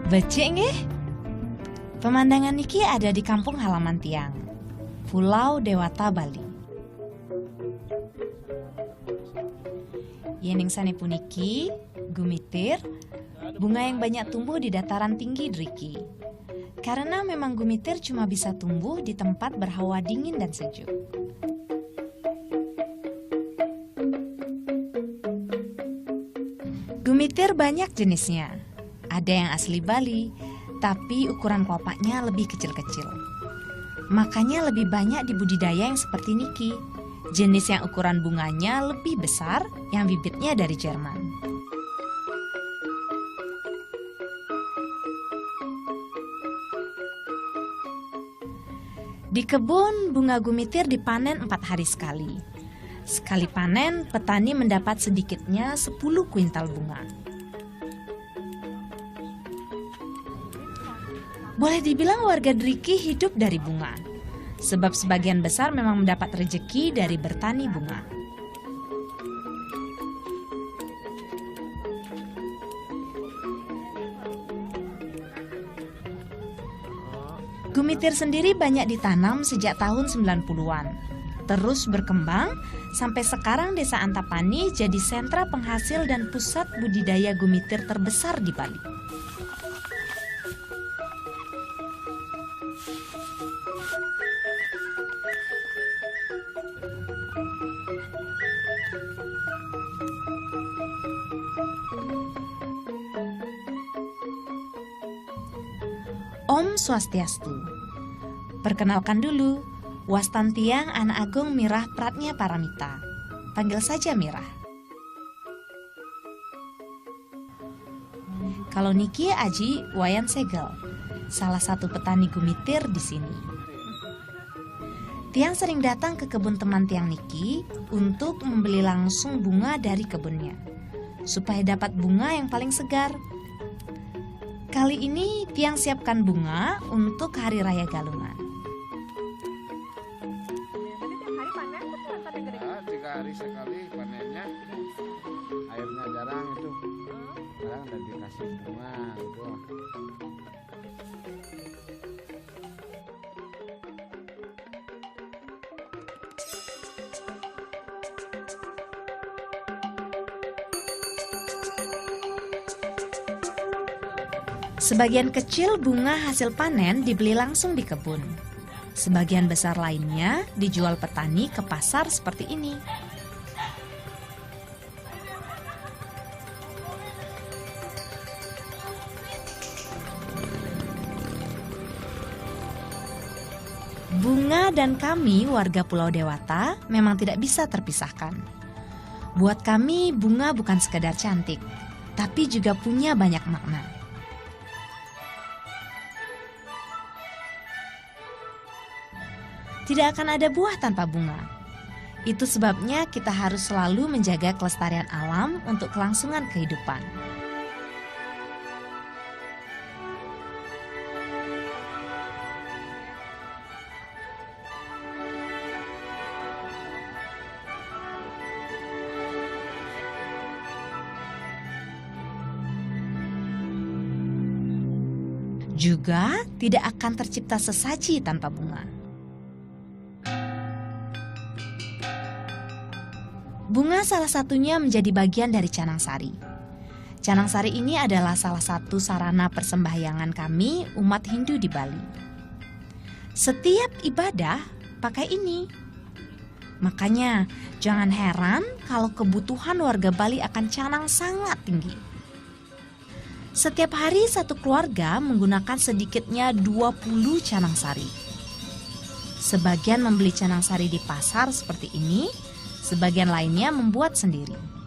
Becik nggih? Pemandangan niki ada di kampung halaman tiang, Pulau Dewata, Bali. Yening sanepuniki, gumitir, bunga yang banyak tumbuh di dataran tinggi Driki. Karena memang gumitir cuma bisa tumbuh di tempat berhawa dingin dan sejuk. Gumitir banyak jenisnya. Ada yang asli Bali, tapi ukuran kelopaknya lebih kecil-kecil. Makanya lebih banyak di budidaya yang seperti niki. Jenis yang ukuran bunganya lebih besar, yang bibitnya dari Jerman. Di kebun, bunga gumitir dipanen 4 hari sekali. Sekali panen, petani mendapat sedikitnya 10 kuintal bunga. Boleh dibilang warga Driki hidup dari bunga, sebab sebagian besar memang mendapat rejeki dari bertani bunga. Gumitir sendiri banyak ditanam sejak tahun 90-an. Terus berkembang, sampai sekarang Desa Antapani jadi sentra penghasil dan pusat budidaya gumitir terbesar di Bali. Om Swastiastu. Perkenalkan dulu, Wastantiang Anak Agung Mirah Pratnya Paramita. Panggil saja Mirah. Kalau niki Aji Wayan Segel, salah satu petani gumitir di sini. Tiang sering datang ke kebun teman Tiang niki untuk membeli langsung bunga dari kebunnya, supaya dapat bunga yang paling segar. Kali ini Tiang siapkan bunga untuk Hari Raya Galungan. Jadi tiap hari panen atau 3 hari sekali panennya. Airnya jarang itu. Jarang dan dikasih bunga gitu. Sebagian kecil bunga hasil panen dibeli langsung di kebun. Sebagian besar lainnya dijual petani ke pasar seperti ini. Bunga dan kami warga Pulau Dewata memang tidak bisa terpisahkan. Buat kami bunga bukan sekedar cantik, tapi juga punya banyak makna. Tidak akan ada buah tanpa bunga. Itu sebabnya kita harus selalu menjaga kelestarian alam untuk kelangsungan kehidupan. Juga tidak akan tercipta sesaji tanpa bunga. Bunga salah satunya menjadi bagian dari Canang Sari. Canang Sari ini adalah salah satu sarana persembahyangan kami umat Hindu di Bali. Setiap ibadah pakai ini. Makanya jangan heran kalau kebutuhan warga Bali akan canang sangat tinggi. Setiap hari satu keluarga menggunakan sedikitnya 20 canang sari. Sebagian membeli canang sari di pasar seperti ini, sebagian lainnya membuat sendiri.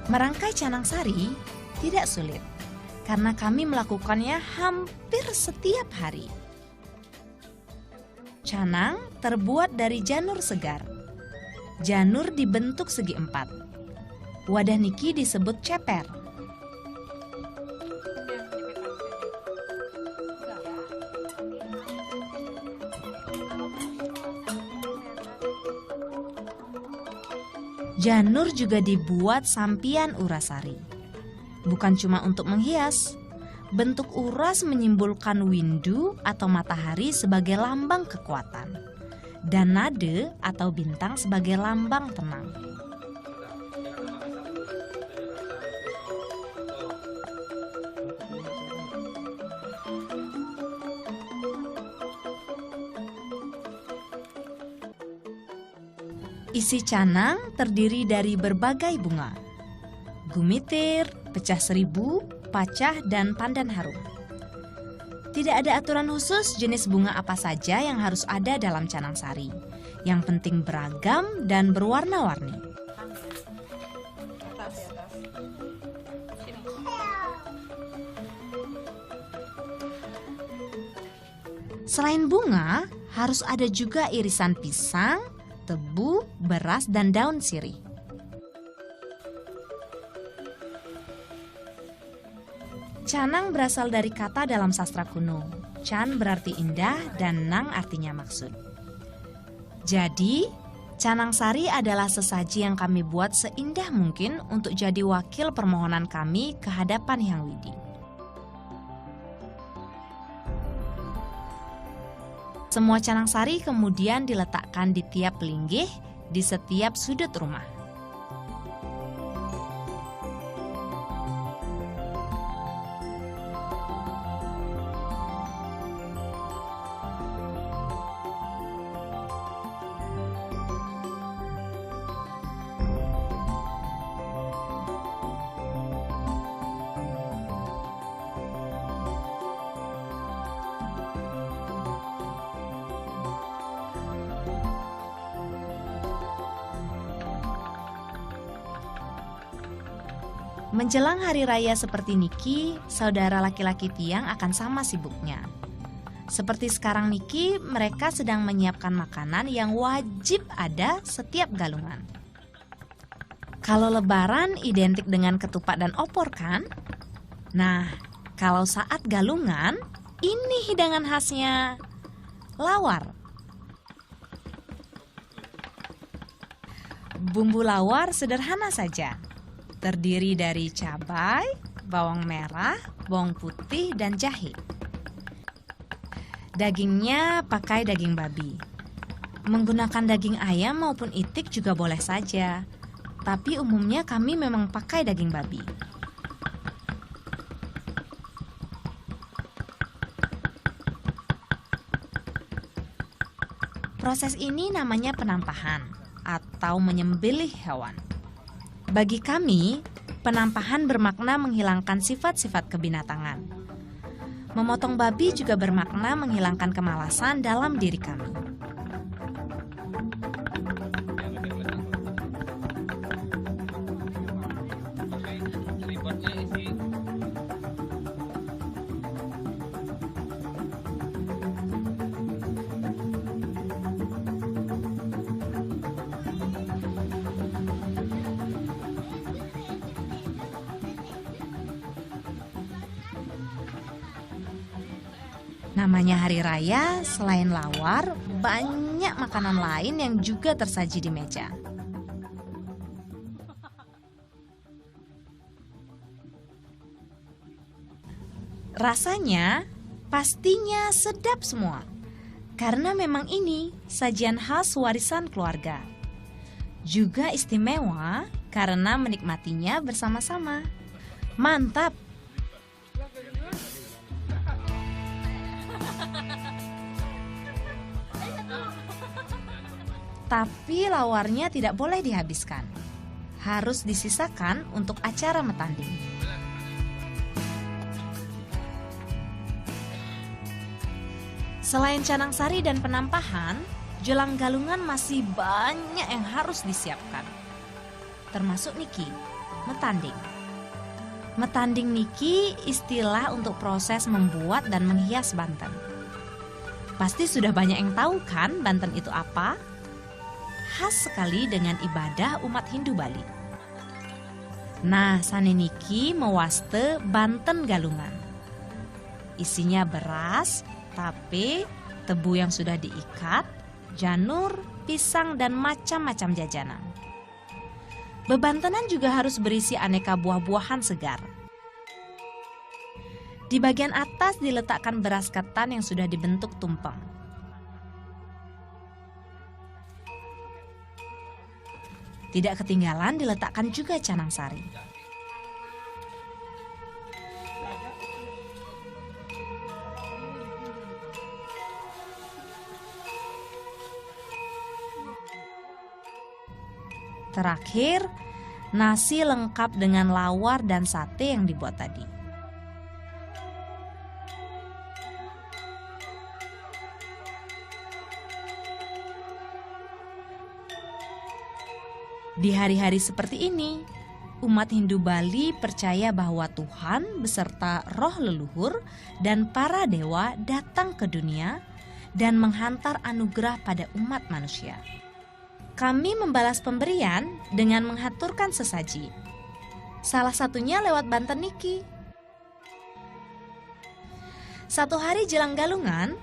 Merangkai canang sari tidak sulit karena kami melakukannya hampir setiap hari. Canang terbuat dari janur segar. Janur dibentuk segi empat. Wadah niki disebut ceper. Janur juga dibuat sampian urasari. Bukan cuma untuk menghias. Bentuk uras menyimbolkan windu atau matahari sebagai lambang kekuatan. Dan nade atau bintang sebagai lambang tenang. Isi canang terdiri dari berbagai bunga. Gumitir, pecah seribu, pacah, dan pandan harum. Tidak ada aturan khusus jenis bunga apa saja yang harus ada dalam canang sari. Yang penting beragam dan berwarna-warni. Selain bunga, harus ada juga irisan pisang, tebu, beras, dan daun sirih. Canang berasal dari kata dalam sastra kuno. Can berarti indah dan nang artinya maksud. Jadi, canang sari adalah sesaji yang kami buat seindah mungkin untuk jadi wakil permohonan kami ke hadapan Hyang Widi. Semua canang sari kemudian diletakkan di tiap linggih di setiap sudut rumah. Menjelang hari raya seperti niki, saudara laki-laki Tiang akan sama sibuknya. Seperti sekarang niki, mereka sedang menyiapkan makanan yang wajib ada setiap galungan. Kalau lebaran identik dengan ketupat dan opor kan? Nah, kalau saat galungan, ini hidangan khasnya, lawar. Bumbu lawar sederhana saja. Terdiri dari cabai, bawang merah, bawang putih, dan jahe. Dagingnya pakai daging babi. Menggunakan daging ayam maupun itik juga boleh saja. Tapi umumnya kami memang pakai daging babi. Proses ini namanya penampahan atau menyembelih hewan. Bagi kami, penampahan bermakna menghilangkan sifat-sifat kebinatangan. Memotong babi juga bermakna menghilangkan kemalasan dalam diri kami. Namanya hari raya, selain lawar, banyak makanan lain yang juga tersaji di meja. Rasanya pastinya sedap semua, karena memang ini sajian khas warisan keluarga. Juga istimewa karena menikmatinya bersama-sama. Mantap! Tapi lawarnya tidak boleh dihabiskan. Harus disisakan untuk acara metanding. Selain canang sari dan penampahan, jelang galungan masih banyak yang harus disiapkan. Termasuk niki, metanding. Metanding niki istilah untuk proses membuat dan menghias banten. Pasti sudah banyak yang tahu kan banten itu apa? Khas sekali dengan ibadah umat Hindu Bali. Nah, sane niki mewaste banten galungan. Isinya beras, tape, tebu yang sudah diikat, janur, pisang, dan macam-macam jajanan. Bebantenan juga harus berisi aneka buah-buahan segar. Di bagian atas diletakkan beras ketan yang sudah dibentuk tumpeng. Tidak ketinggalan diletakkan juga canang sari. Terakhir, nasi lengkap dengan lawar dan sate yang dibuat tadi. Di hari-hari seperti ini, umat Hindu Bali percaya bahwa Tuhan beserta roh leluhur dan para dewa datang ke dunia dan menghantar anugerah pada umat manusia. Kami membalas pemberian dengan menghaturkan sesaji. Salah satunya lewat banten niki. Satu hari jelang galungan,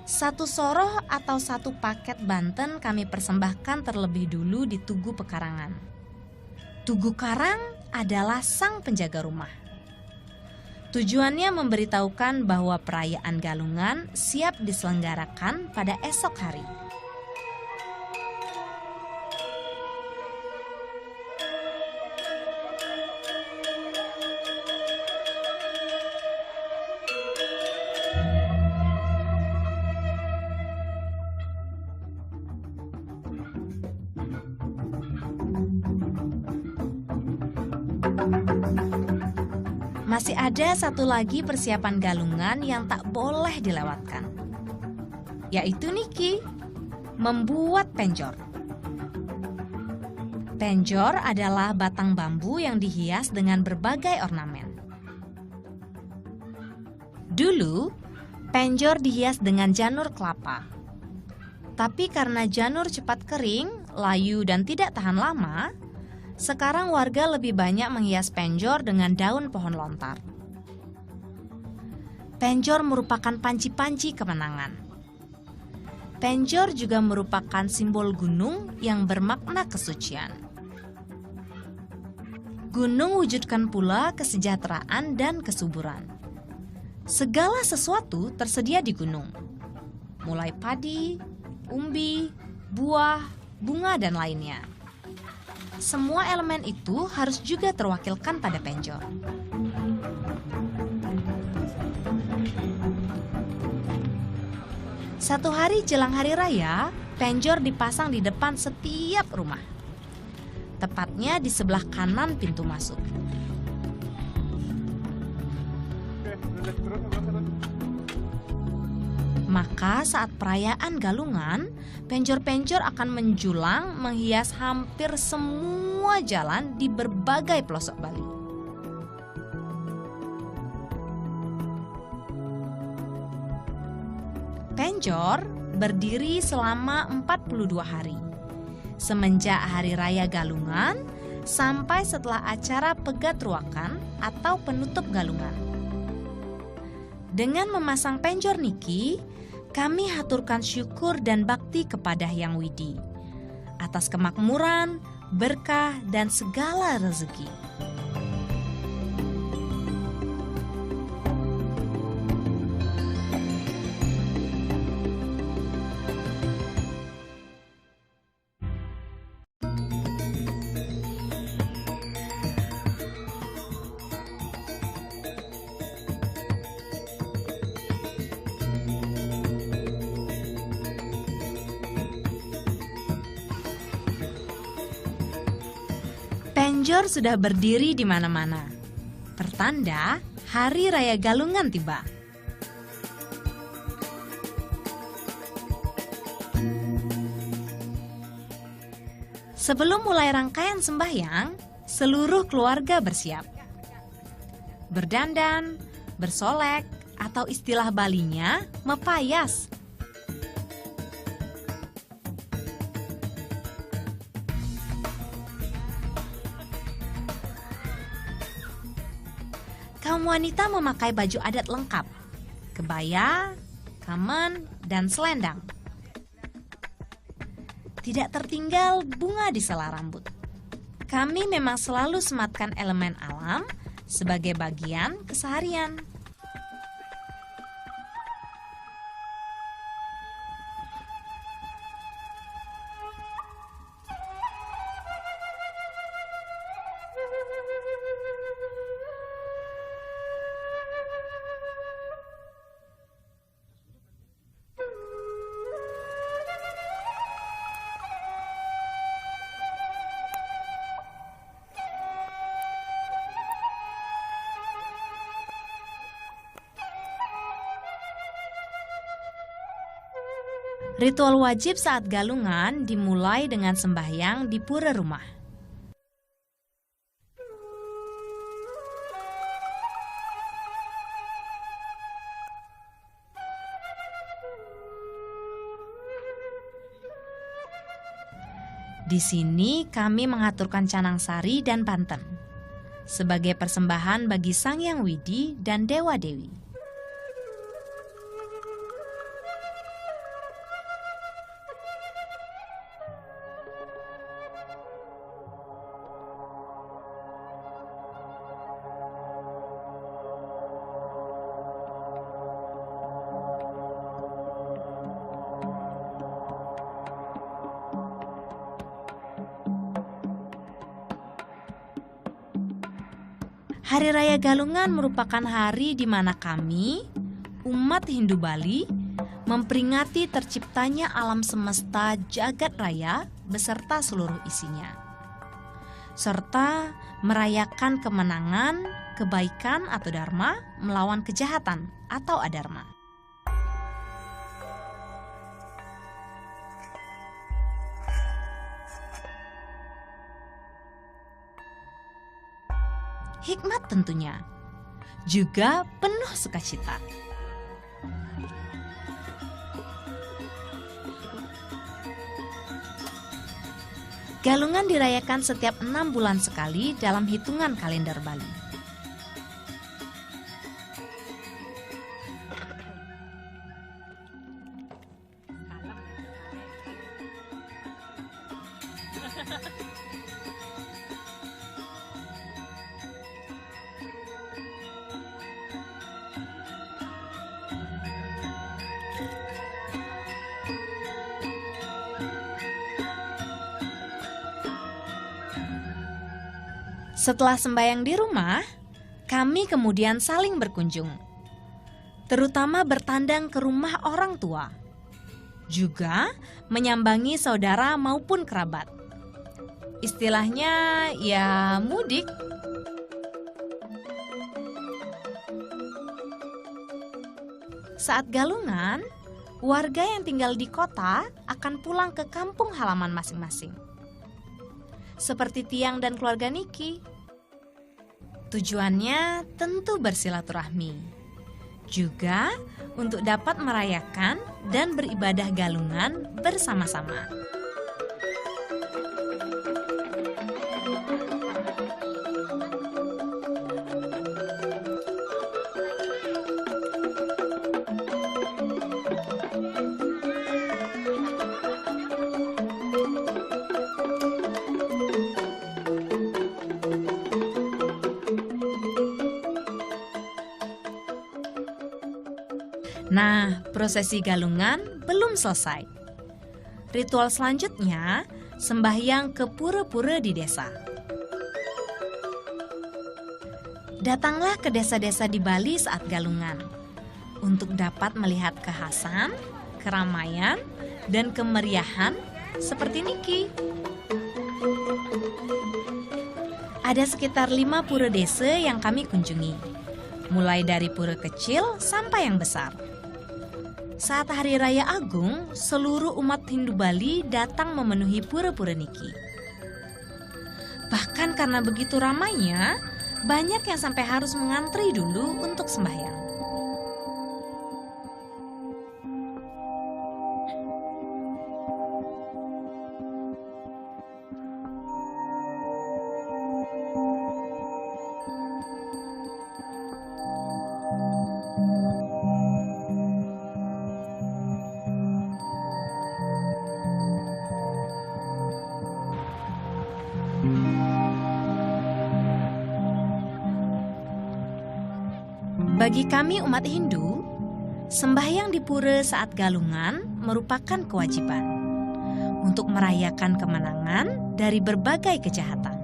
satu soroh atau satu paket banten kami persembahkan terlebih dulu di Tugu Pekarangan. Tugu Karang adalah sang penjaga rumah. Tujuannya memberitahukan bahwa perayaan galungan siap diselenggarakan pada esok hari. Masih ada satu lagi persiapan galungan yang tak boleh dilewatkan, yaitu niki, membuat penjor. Penjor adalah batang bambu yang dihias dengan berbagai ornamen. Dulu, penjor dihias dengan janur kelapa. Tapi karena janur cepat kering, layu dan tidak tahan lama, sekarang warga lebih banyak menghias penjor dengan daun pohon lontar. Penjor merupakan panci-panci kemenangan. Penjor juga merupakan simbol gunung yang bermakna kesucian. Gunung wujudkan pula kesejahteraan dan kesuburan. Segala sesuatu tersedia di gunung, mulai padi, umbi, buah, bunga, dan lainnya. Semua elemen itu harus juga terwakilkan pada penjor. Satu hari jelang hari raya, penjor dipasang di depan setiap rumah. Tepatnya di sebelah kanan pintu masuk. Maka saat perayaan galungan, penjor-penjor akan menjulang menghias hampir semua jalan di berbagai pelosok Bali. Penjor berdiri selama 42 hari, semenjak hari raya galungan sampai setelah acara pegat ruakan atau penutup galungan. Dengan memasang penjor niki, kami haturkan syukur dan bakti kepada Hyang Widi atas kemakmuran, berkah, dan segala rezeki. Penjor sudah berdiri di mana-mana. Pertanda Hari Raya Galungan tiba. Sebelum mulai rangkaian sembahyang, seluruh keluarga bersiap. Berdandan, bersolek, atau istilah Balinya mepayas. Kaum wanita memakai baju adat lengkap, kebaya, kamen, dan selendang. Tidak tertinggal bunga di sela rambut. Kami memang selalu sematkan elemen alam sebagai bagian keseharian. Ritual wajib saat galungan dimulai dengan sembahyang di pura rumah. Di sini kami mengaturkan canang sari dan panten sebagai persembahan bagi Sang Hyang Widi dan Dewa-Dewi. Hari Raya Galungan merupakan hari di mana kami, umat Hindu Bali, memperingati terciptanya alam semesta jagat raya beserta seluruh isinya, serta merayakan kemenangan, kebaikan atau dharma melawan kejahatan atau adharma. Hikmat tentunya, juga penuh sukacita. Galungan dirayakan setiap 6 bulan sekali dalam hitungan kalender Bali. Setelah sembahyang di rumah, kami kemudian saling berkunjung, terutama bertandang ke rumah orang tua, juga menyambangi saudara maupun kerabat. Istilahnya ya mudik. Saat galungan, warga yang tinggal di kota akan pulang ke kampung halaman masing-masing. Seperti Tiang dan keluarga Niki. Tujuannya tentu bersilaturahmi, juga untuk dapat merayakan dan beribadah galungan bersama-sama. Nah, prosesi galungan belum selesai. Ritual selanjutnya, sembahyang ke pura-pura di desa. Datanglah ke desa-desa di Bali saat galungan untuk dapat melihat kekhasan, keramaian, dan kemeriahan seperti niki. Ada sekitar 5 pura desa yang kami kunjungi, mulai dari pura kecil sampai yang besar. Saat Hari Raya Agung, seluruh umat Hindu Bali datang memenuhi pura-pura niki. Bahkan karena begitu ramainya, banyak yang sampai harus mengantri dulu untuk sembahyang. Bagi kami umat Hindu, sembahyang di pura saat galungan merupakan kewajiban untuk merayakan kemenangan dari berbagai kejahatan.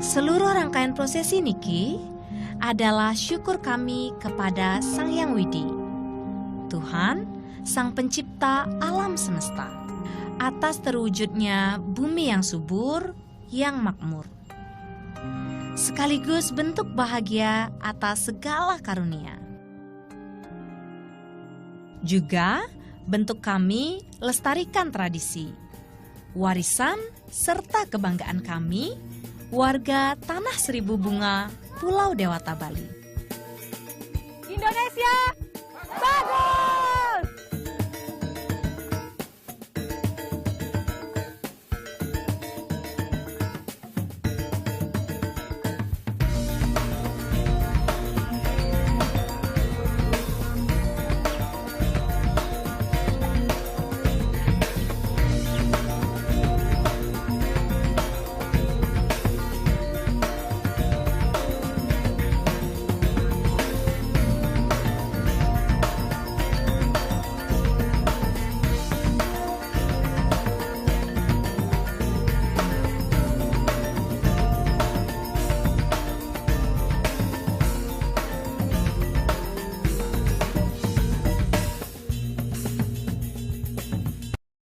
Seluruh rangkaian prosesi niki adalah syukur kami kepada Sang Hyang Widi, Tuhan, Sang Pencipta alam semesta, atas terwujudnya bumi yang subur, yang makmur. Sekaligus bentuk bahagia atas segala karunia. Juga bentuk kami lestarikan tradisi, warisan, serta kebanggaan kami, warga Tanah Seribu Bunga, Pulau Dewata Bali. Indonesia bagus!